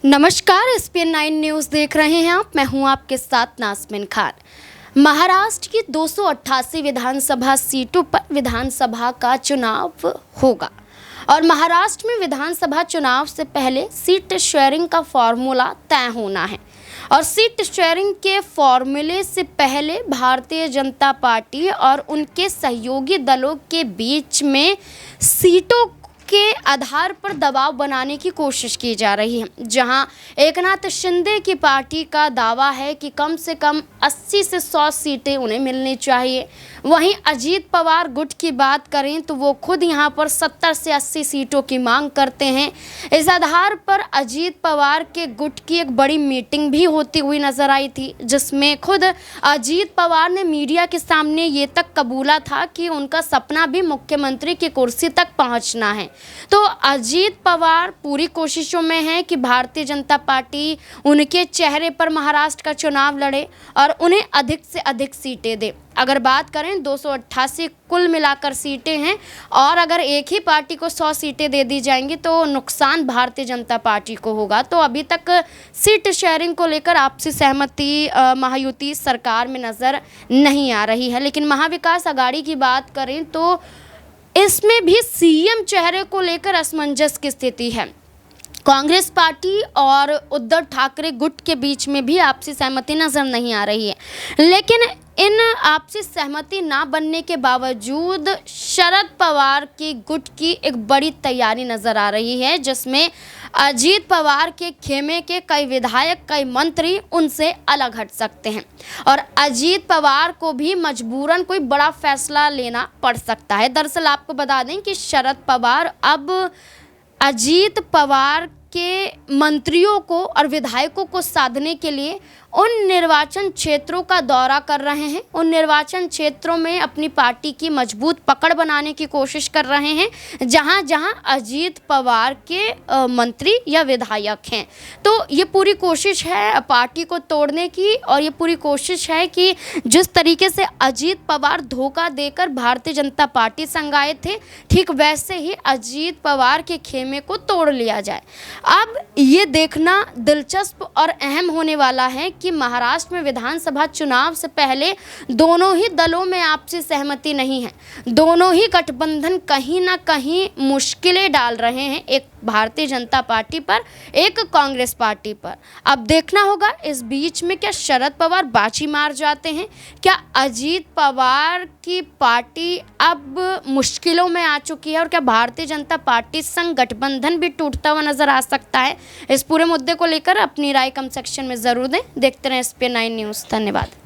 नमस्कार, SPN9 news देख रहे हैं आप। मैं हूं आपके साथ नाज़मीन खान। महाराष्ट्र की 288 विधानसभा सीटों पर विधानसभा का चुनाव होगा और महाराष्ट्र में विधानसभा चुनाव से पहले सीट शेयरिंग का फॉर्मूला तय होना है और सीट शेयरिंग के फॉर्मूले से पहले भारतीय जनता पार्टी और उनके सहयोगी दलों के बीच में सीटों के आधार पर दबाव बनाने की कोशिश की जा रही है। जहां एकनाथ शिंदे की पार्टी का दावा है कि कम से कम 80 से 100 सीटें उन्हें मिलनी चाहिए। वहीं अजीत पवार गुट की बात करें तो वो खुद यहां पर 70 से 80 सीटों की मांग करते हैं। इस आधार पर अजीत पवार के गुट की एक बड़ी मीटिंग भी होती हुई नजर आई थी, जिसमें खुद अजीत पवार ने मीडिया के सामने ये तक कबूला था कि उनका सपना भी मुख्यमंत्री की कुर्सी तक पहुंचना है। तो अजीत पवार पूरी कोशिशों में हैं कि भारतीय जनता पार्टी उनके चेहरे पर महाराष्ट्र का चुनाव लड़े और उन्हें अधिक से अधिक सीटें दे। अगर बात करें 288 कुल मिलाकर सीटें हैं और अगर एक ही पार्टी को 100 सीटें दे दी जाएंगी तो नुकसान भारतीय जनता पार्टी को होगा। तो अभी तक सीट शेयरिंग को लेकर आपसी सहमति महायुति सरकार में नज़र नहीं आ रही है। लेकिन महाविकास आघाड़ी की बात करें तो इसमें भी सीएम चेहरे को लेकर असमंजस की स्थिति है। कांग्रेस पार्टी और उद्धव ठाकरे गुट के बीच में भी आपसी सहमति नजर नहीं आ रही है। लेकिन इन आपसी सहमति ना बनने के बावजूद शरद पवार की गुट की एक बड़ी तैयारी नजर आ रही है, जिसमें अजीत पवार के खेमे के कई विधायक, कई मंत्री उनसे अलग हट सकते हैं और अजीत पवार को भी मजबूरन कोई बड़ा फैसला लेना पड़ सकता है। दरअसल आपको बता दें कि शरद पवार अब अजीत पवार के मंत्रियों को और विधायकों को साधने के लिए उन निर्वाचन क्षेत्रों का दौरा कर रहे हैं। उन निर्वाचन क्षेत्रों में अपनी पार्टी की मजबूत पकड़ बनाने की कोशिश कर रहे हैं जहां जहां अजीत पवार के मंत्री या विधायक हैं। तो ये पूरी कोशिश है पार्टी को तोड़ने की और ये पूरी कोशिश है कि जिस तरीके से अजीत पवार धोखा देकर भारतीय जनता पार्टी संग आए थे, ठीक वैसे ही अजीत पवार के खेमे को तोड़ लिया जाए। अब ये देखना दिलचस्प और अहम होने वाला है कि महाराष्ट्र में विधानसभा चुनाव से पहले दोनों ही दलों में आपसी सहमति नहीं है। दोनों ही गठबंधन कहीं ना कहीं मुश्किलें डाल रहे हैं, एक भारतीय जनता पार्टी पर, एक कांग्रेस पार्टी पर। अब देखना होगा इस बीच में क्या शरद पवार बाजी मार जाते हैं, क्या अजीत पवार की पार्टी अब मुश्किलों में आ चुकी है और क्या भारतीय जनता पार्टी संग गठबंधन भी टूटता हुआ नजर आ सकता है। इस पूरे मुद्दे को लेकर अपनी राय कमेंट सेक्शन में ज़रूर दें। देखते रहें SPN9 न्यूज़। धन्यवाद।